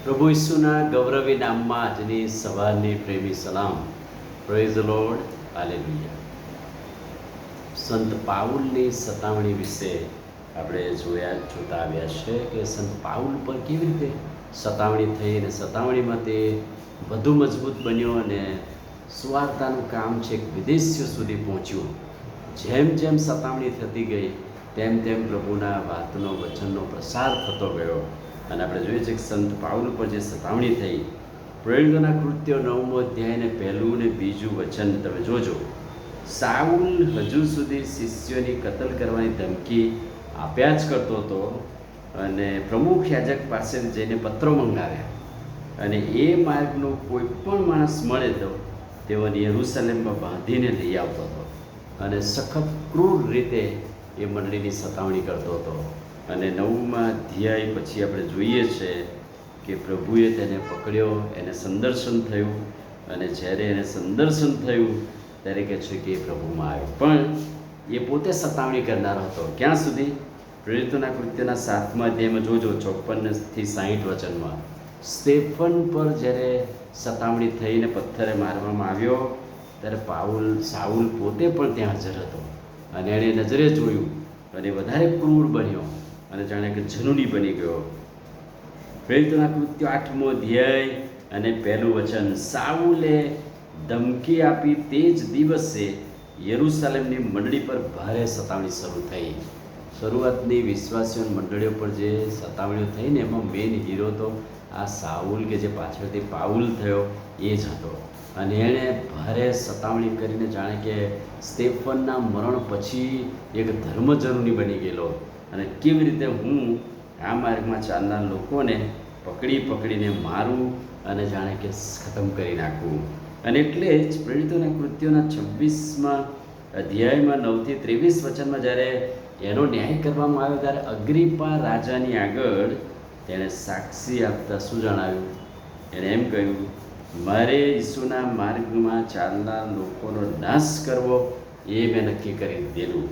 પ્રભુ ઈસુના ગૌરવી નામમાં આજની સવારની પ્રેમી સલામ. Praise the lord, hallelujah. સંત પાઉલની સતાવણી વિશે આપણે જોતા આવ્યા છે કે સંત પાઉલ પર કેવી રીતે સતાવણી થઈ અને સતાવણીમાં તે વધુ મજબૂત બન્યો અને સુવાર્તાનું કામ છેક વિદેશીઓ સુધી પહોંચ્યું. જેમ જેમ સતાવણી થતી ગઈ તેમ તેમ પ્રભુના વાતનો વચનનો પ્રસાર થતો ગયો. અને આપણે જોઈએ છીએ કે સંત પાઉલ પર જે સતાવણી થઈ, પ્રેરિતોના કૃત્યો 9મો અધ્યાય ને 1 ને 2 વચન તમે જોજો. સાઉલ હજુ સુધી શિષ્યોની કતલ કરવાની ધમકી આપ્યા જ કરતો હતો અને પ્રમુખ યાજક પાસે જઈને પત્રો મંગાવ્યા અને એ માર્ગનો કોઈ પણ માણસ મળે તો તેઓને યરૂશલેમમાં બાંધીને લઈ આવતો હતો અને સખત ક્રૂર રીતે એ મંડળીની સતાવણી કરતો હતો. અને 9મા અધ્યાય પછી આપણે જોઈએ છે કે પ્રભુએ તેને પકડ્યો, એને સંદર્શન થયું અને જ્યારે એને સંદર્શન થયું ત્યારે કહે છે કે એ પ્રભુમાં આવ્યો. પણ એ પોતે સતાવણી કરનારો હતો. ક્યાં સુધી? પ્રેરિતોના કૃત્યના 7મા અધ્યાયમાં જોજો 54 થી 60 વચનમાં સ્ટેફન પર જ્યારે સતાવણી થઈને પથ્થરે મારવામાં આવ્યો ત્યારે સાઉલ પોતે પણ ત્યાં હાજર હતો અને એણે નજરે જોયું અને વધારે ક્રૂર બન્યો અને જાણે કે જનૂની બની ગયો. પ્રેરિતોના કૃત્યો 8મો અધ્યાય અને 1 વચન, સાઉલે ધમકી આપી તે જ દિવસે યરૂશલેમની મંડળી પર ભારે સતાવણી શરૂ થઈ. શરૂઆતની વિશ્વાસીઓની મંડળીઓ પર જે સતાવણીઓ થઈ ને એમાં મેઇન હીરો તો આ સાઉલ કે જે પાછળથી પાઉલ થયો એ જ હતો. અને એણે ભારે સતાવણી કરીને જાણે કે સ્ટેફનના મરણ પછી એક ધર્મજનૂની બની ગયેલો અને કેવી રીતે હું આ માર્ગમાં ચાલનાર લોકોને પકડીને મારું અને જાણે કે ખતમ કરી નાખવું. અને એટલે જ પ્રેરિતોના કૃત્યોના 26મા અધ્યાયમાં 9 થી 23 વચનમાં જ્યારે એનો ન્યાય કરવામાં આવ્યો ત્યારે અગ્રિપા રાજાની આગળ તેણે સાક્ષી આપતા શું જણાવ્યું? એણે એમ કહ્યું, મારે ઈસુના માર્ગમાં ચાલનાર લોકોનો નાશ કરવો એ મેં નક્કી કરી દીધેલું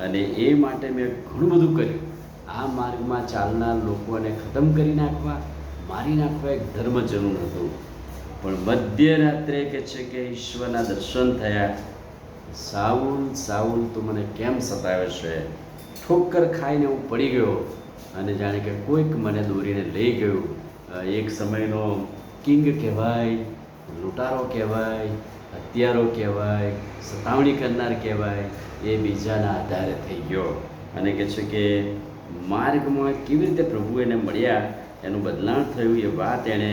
અને એ માટે મેં ઘણું બધું કર્યું. આ માર્ગમાં ચાલનાર લોકોને ખતમ કરી નાખવા, મારી નાખવા એક ધર્મજનૂન હતું. પણ મધ્યરાત્રે કહે છે કે ઈશ્વરના દર્શન થયા. સાઉલ સાઉલ તું મને કેમ સતાવે છે? ઠોકર ખાઈને હું પડી ગયો અને જાણે કે કોઈક મને દોરીને લઈ ગયું. એક સમયનો કિંગ કહેવાય, લૂંટારો કહેવાય, હત્યારો કહેવાય, સતાવણી કરનાર કહેવાય, એ બીજાના આધારે થઈ ગયો. અને કહે છે કે માર્ગમાં કેવી રીતે પ્રભુ એને મળ્યા, એનું બદલાણ થયું એ વાત એણે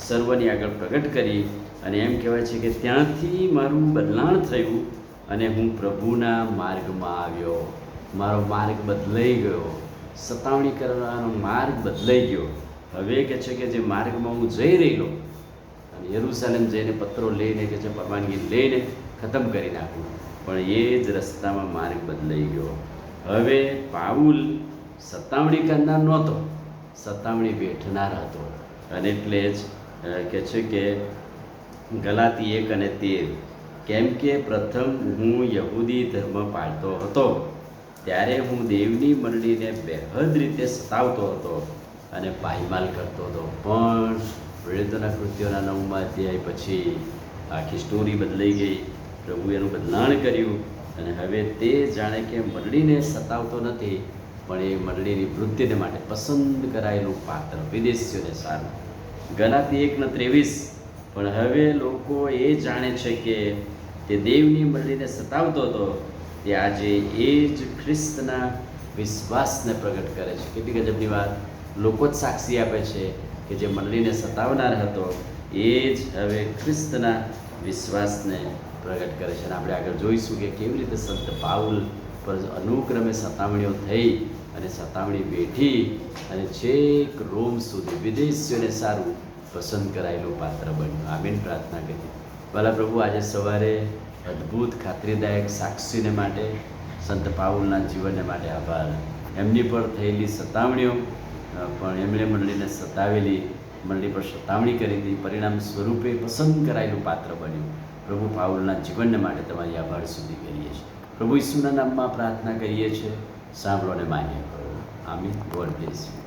સર્વની આગળ પ્રગટ કરી. અને એમ કહેવાય છે કે ત્યાંથી મારું બદલાણ થયું અને હું પ્રભુના માર્ગમાં આવ્યો. મારો માર્ગ બદલાઈ ગયો, સતાવણી કરવાનો માર્ગ બદલાઈ ગયો. હવે કહે છે કે જે માર્ગમાં હું જઈ રહેલો અને યરૂશલેમ જઈને પત્રો લઈને કે છે પરવાનગી લઈને ખતમ કરી નાખું, પણ એ જ રસ્તામાં માર્ગ બદલાઈ ગયો. હવે પાઉલ સતાવણી કરનાર નહોતો, સતાવણી વેઠનાર હતો. અને એટલે જ કહે છે કે ગલાતી 1 અને 13, કેમ કે પ્રથમ હું યહૂદી ધર્મ પાળતો હતો ત્યારે હું દેવની મંડળીને બેહદ રીતે સતાવતો હતો અને પાયમાલ કરતો હતો. પણ પ્રેરિતોના કૃત્યોના 9મા અધ્યાય પછી આખી સ્ટોરી બદલાઈ ગઈ. પ્રભુ એનું બદલાણ કર્યું અને હવે તે જાણે કે મંડળીને સતાવતો નથી, પણ એ મંડળીની વૃદ્ધિને માટે પસંદ કરાયેલું પાત્ર, વિદેશીઓને સારું. ગલાતી 1 ને 23, પણ હવે લોકો એ જાણે છે કે તે દેવની મંડળીને સતાવતો હતો તે આજે એ જ ખ્રિસ્તના વિશ્વાસને પ્રગટ કરે છે. કેટલી ગજબની વાત! લોકો જ સાક્ષી આપે છે કે જે મંડળીને સતાવનાર હતો એ જ હવે ખ્રિસ્તના વિશ્વાસને પ્રગટ કરે છે. અને આપણે આગળ જોઈશું કે કેવી રીતે સંત પાઉલ પર અનુક્રમે સતાવણીઓ થઈ અને સતાવણી બેઠી અને છેક રોમ સુધી વિદેશીઓને સારું પસંદ કરાયેલું પાત્ર બન્યું. આમીન પ્રાર્થના કરી. ભલા પ્રભુ, આજે સવારે અદ્ભુત ખાતરીદાયક સાક્ષીને માટે સંત પાઉલના જીવનને માટે આભાર. એમની પર થયેલી સતાવણીઓ પણ એમણે મંડળીને સતાવેલી, મંડળી પર સતાવણી કરી હતી, પરિણામ સ્વરૂપે પસંદ કરાયેલું પાત્ર બન્યું. પ્રભુ પાઉલના જીવનને માટે તમારી આભાર સુધી કરીએ છીએ. પ્રભુ ઈસુના નામમાં પ્રાર્થના કરીએ છીએ, સાંભળો અને માન્ય કરો. આમીન. God bless you.